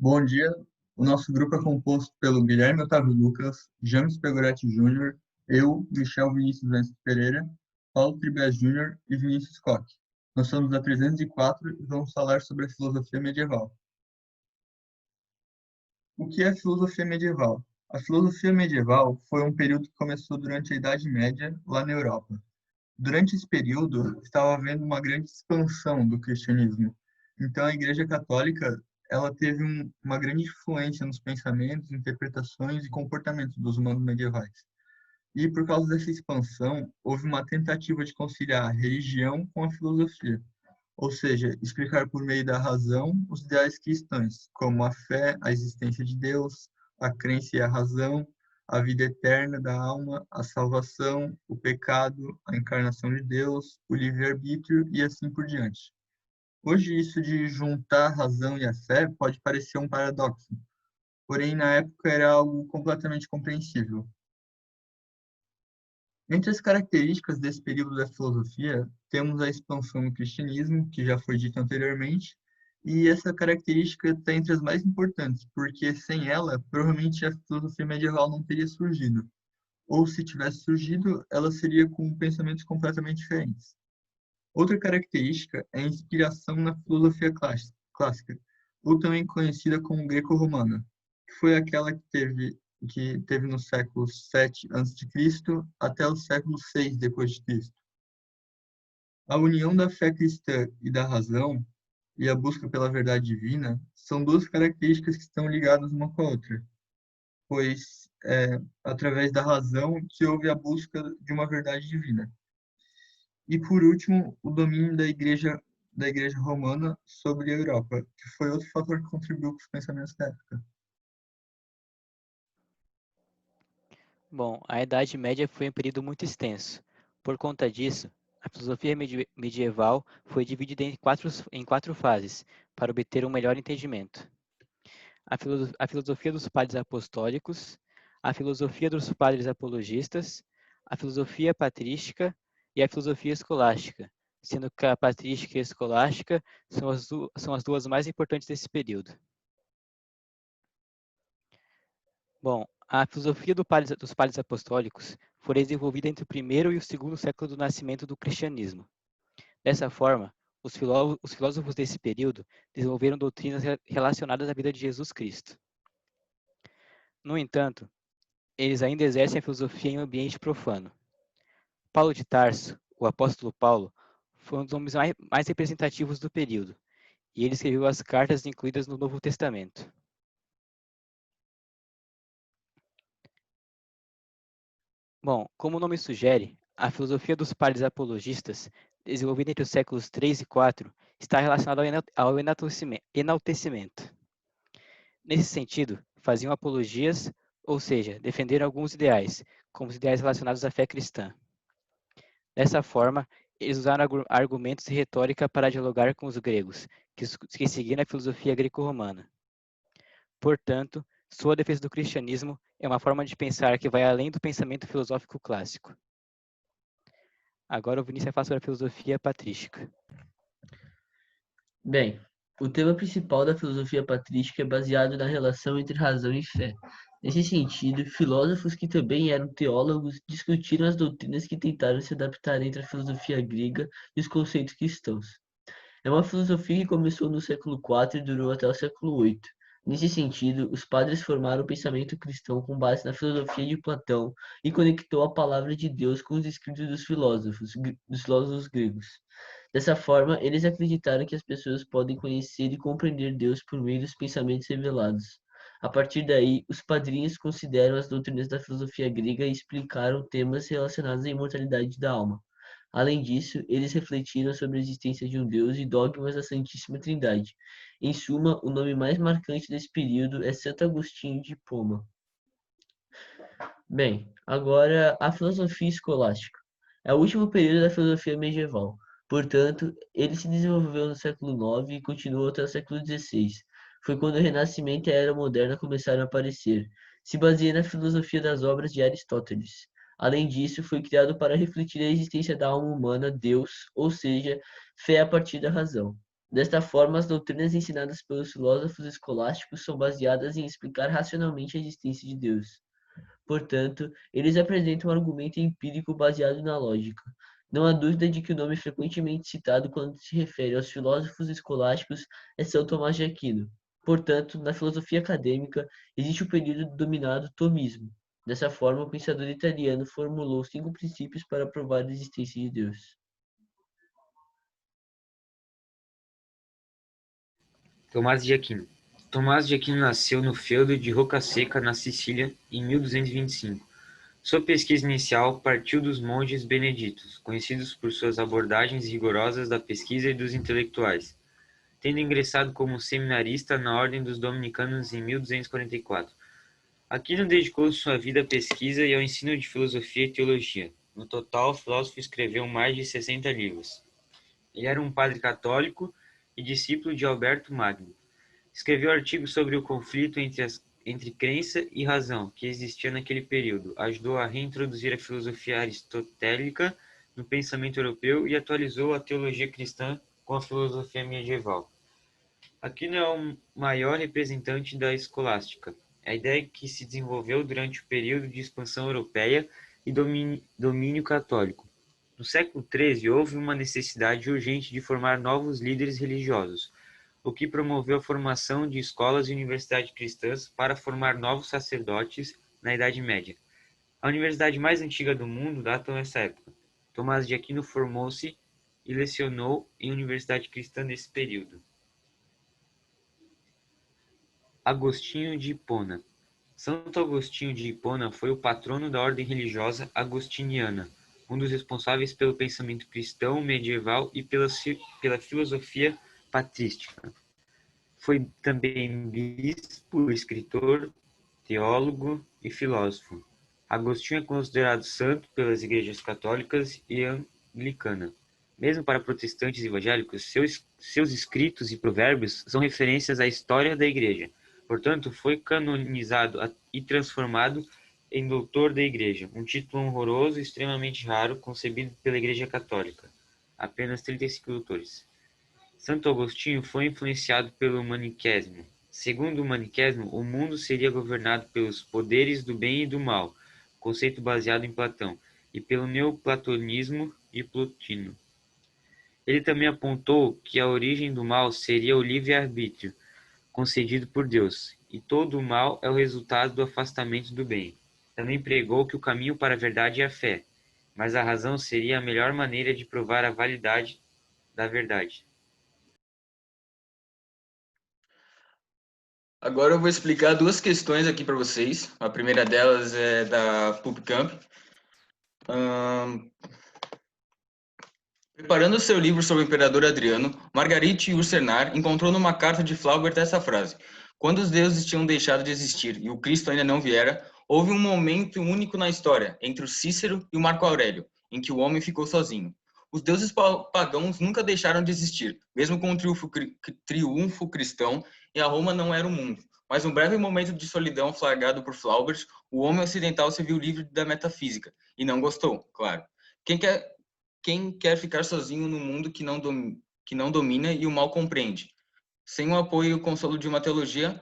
Bom dia. O nosso grupo é composto pelo Guilherme Otávio Lucas, James Pegoretti Júnior, eu, Michel Vinícius Vence Pereira, Paulo Tribes Júnior e Vinícius Coque. Nós somos da 304 e vamos falar sobre a filosofia medieval. O que é filosofia medieval? A filosofia medieval foi um período que começou durante a Idade Média, lá na Europa. Durante esse período, estava havendo uma grande expansão do cristianismo. Então, a Igreja Católica, ela teve uma grande influência nos pensamentos, interpretações e comportamentos dos humanos medievais. E por causa dessa expansão, houve uma tentativa de conciliar a religião com a filosofia, ou seja, explicar por meio da razão os ideais cristãos, como a fé, a existência de Deus, a crença e a razão, a vida eterna da alma, a salvação, o pecado, a encarnação de Deus, o livre-arbítrio e assim por diante. Hoje, isso de juntar a razão e a fé pode parecer um paradoxo, porém, na época era algo completamente compreensível. Entre as características desse período da filosofia, temos a expansão do cristianismo, que já foi dito anteriormente, e essa característica está entre as mais importantes, porque sem ela, provavelmente a filosofia medieval não teria surgido. Ou se tivesse surgido, ela seria com pensamentos completamente diferentes. Outra característica é a inspiração na filosofia clássica, ou também conhecida como greco-romana, que foi aquela que teve no século VII a.C. até o século VI depois de Cristo. A união da fé cristã e da razão e a busca pela verdade divina são duas características que estão ligadas uma com a outra, pois é através da razão que houve a busca de uma verdade divina. E por último, o domínio da Igreja Romana sobre a Europa, que foi outro fator que contribuiu para os pensamentos da época. Bom, a Idade Média foi um período muito extenso. Por conta disso, a filosofia medieval foi dividida em quatro fases, para obter um melhor entendimento. A filosofia dos padres apostólicos, a filosofia dos padres apologistas, a filosofia patrística e a filosofia escolástica, sendo que a patrística e a escolástica são as duas mais importantes desse período. Bom, a filosofia dos padres apostólicos foi desenvolvida entre o primeiro e o segundo século do nascimento do cristianismo. Dessa forma, os filósofos desse período desenvolveram doutrinas relacionadas à vida de Jesus Cristo. No entanto, eles ainda exercem a filosofia em um ambiente profano. Paulo de Tarso, o apóstolo Paulo, foi um dos homens mais representativos do período, e ele escreveu as cartas incluídas no Novo Testamento. Bom, como o nome sugere, a filosofia dos padres apologistas, desenvolvida entre os séculos 3 e 4, está relacionada ao enaltecimento. Nesse sentido, faziam apologias, ou seja, defenderam alguns ideais, como os ideais relacionados à fé cristã. Dessa forma, eles usaram argumentos e retórica para dialogar com os gregos, que seguiram a filosofia greco-romana. Portanto, sua defesa do cristianismo é uma forma de pensar que vai além do pensamento filosófico clássico. Agora o Vinícius vai falar sobre a filosofia patrística. Bem, o tema principal da filosofia patrística é baseado na relação entre razão e fé. Nesse sentido, filósofos que também eram teólogos discutiram as doutrinas que tentaram se adaptar entre a filosofia grega e os conceitos cristãos. É uma filosofia que começou no século IV e durou até o século VIII. Nesse sentido, os padres formaram o pensamento cristão com base na filosofia de Platão e conectou a palavra de Deus com os escritos dos filósofos gregos. Dessa forma, eles acreditaram que as pessoas podem conhecer e compreender Deus por meio dos pensamentos revelados. A partir daí, os padrinhos consideram as doutrinas da filosofia grega e explicaram temas relacionados à imortalidade da alma. Além disso, eles refletiram sobre a existência de um Deus e dogmas da Santíssima Trindade. Em suma, o nome mais marcante desse período é Santo Agostinho de Hipona. Bem, agora a filosofia escolástica. É o último período da filosofia medieval. Portanto, ele se desenvolveu no século IX e continuou até o século XVI. Foi quando o Renascimento e a Era Moderna começaram a aparecer. Se baseia na filosofia das obras de Aristóteles. Além disso, foi criado para refletir a existência da alma humana, Deus, ou seja, fé a partir da razão. Desta forma, as doutrinas ensinadas pelos filósofos escolásticos são baseadas em explicar racionalmente a existência de Deus. Portanto, eles apresentam um argumento empírico baseado na lógica. Não há dúvida de que o nome frequentemente citado quando se refere aos filósofos escolásticos é São Tomás de Aquino. Portanto, na filosofia acadêmica, existe o período denominado tomismo. Dessa forma, o pensador italiano formulou 5 princípios para provar a existência de Deus. Tomás de Aquino. Tomás de Aquino nasceu no feudo de Roccasecca, na Sicília, em 1225. Sua pesquisa inicial partiu dos monges beneditos, conhecidos por suas abordagens rigorosas da pesquisa e dos intelectuais, tendo ingressado como seminarista na Ordem dos Dominicanos em 1244. Aquino dedicou sua vida à pesquisa e ao ensino de filosofia e teologia. No total, o filósofo escreveu mais de 60 livros. Ele era um padre católico e discípulo de Alberto Magno. Escreveu artigos sobre o conflito entre crença e razão que existia naquele período, ajudou a reintroduzir a filosofia aristotélica no pensamento europeu e atualizou a teologia cristã com a filosofia medieval. Aquino é o maior representante da escolástica, a ideia que se desenvolveu durante o período de expansão europeia e domínio católico. No século XIII, houve uma necessidade urgente de formar novos líderes religiosos, o que promoveu a formação de escolas e universidades cristãs para formar novos sacerdotes na Idade Média. A universidade mais antiga do mundo data dessa época. Tomás de Aquino formou-se e lecionou em universidade cristã nesse período. Agostinho de Hipona. Santo Agostinho de Hipona foi o patrono da ordem religiosa agostiniana, um dos responsáveis pelo pensamento cristão medieval e pela filosofia patrística. Foi também bispo, escritor, teólogo e filósofo. Agostinho é considerado santo pelas igrejas católicas e anglicana. Mesmo para protestantes e evangélicos, seus escritos e provérbios são referências à história da igreja. Portanto, foi canonizado e transformado em doutor da igreja, um título honroso e extremamente raro concebido pela igreja católica. Apenas 35 doutores. Santo Agostinho foi influenciado pelo maniqueísmo. Segundo o maniqueísmo, o mundo seria governado pelos poderes do bem e do mal, conceito baseado em Platão, e pelo neoplatonismo de Plotino. Ele também apontou que a origem do mal seria o livre-arbítrio, concedido por Deus, e todo o mal é o resultado do afastamento do bem. Também pregou que o caminho para a verdade é a fé, mas a razão seria a melhor maneira de provar a validade da verdade. Agora eu vou explicar 2 questões aqui para vocês. A primeira delas é da PubCamp. Preparando seu livro sobre o imperador Adriano, Marguerite Yourcenar encontrou numa carta de Flaubert essa frase: quando os deuses tinham deixado de existir e o Cristo ainda não viera, houve um momento único na história, entre o Cícero e o Marco Aurélio, em que o homem ficou sozinho. Os deuses pagãos nunca deixaram de existir, mesmo com o triunfo cristão, e a Roma não era o mundo. Mas um breve momento de solidão flagrado por Flaubert, o homem ocidental se viu livre da metafísica, e não gostou, claro. Quem quer ficar sozinho no mundo que não domina e o mal compreende? Sem o apoio e o consolo de uma teologia,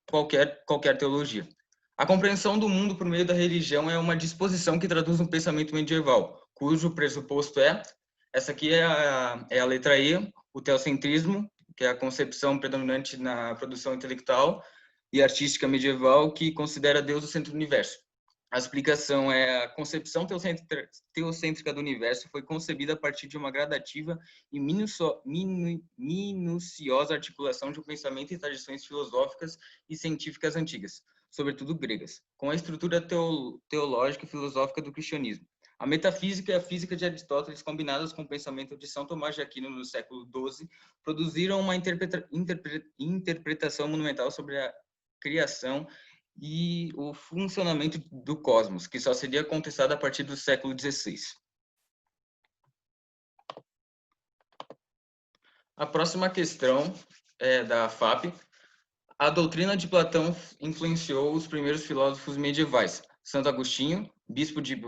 qualquer teologia. A compreensão do mundo por meio da religião é uma disposição que traduz um pensamento medieval, cujo pressuposto essa aqui é a letra E, o teocentrismo, que é a concepção predominante na produção intelectual e artística medieval que considera Deus o centro do universo. A explicação é a concepção teocêntrica do universo foi concebida a partir de uma gradativa e minuciosa articulação de um pensamento e tradições filosóficas e científicas antigas, sobretudo gregas, com a estrutura teológica e filosófica do cristianismo. A metafísica e a física de Aristóteles, combinadas com o pensamento de São Tomás de Aquino no século XII, produziram uma interpretação monumental sobre a criação e o funcionamento do cosmos, que só seria contestado a partir do século XVI. A próxima questão é da FAP. A doutrina de Platão influenciou os primeiros filósofos medievais, Santo Agostinho, bispo de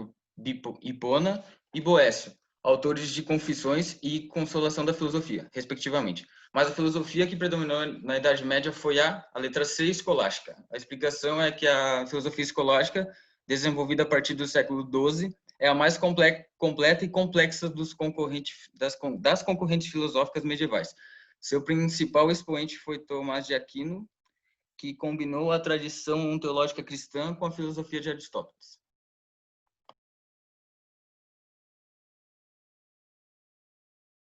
Hipona, e Boécio, autores de Confissões e Consolação da Filosofia, respectivamente. Mas a filosofia que predominou na Idade Média foi a letra C, escolástica. A explicação é que a filosofia escolástica, desenvolvida a partir do século XII, é a mais completa e complexa das concorrentes filosóficas medievais. Seu principal expoente foi Tomás de Aquino, que combinou a tradição teológica cristã com a filosofia de Aristóteles.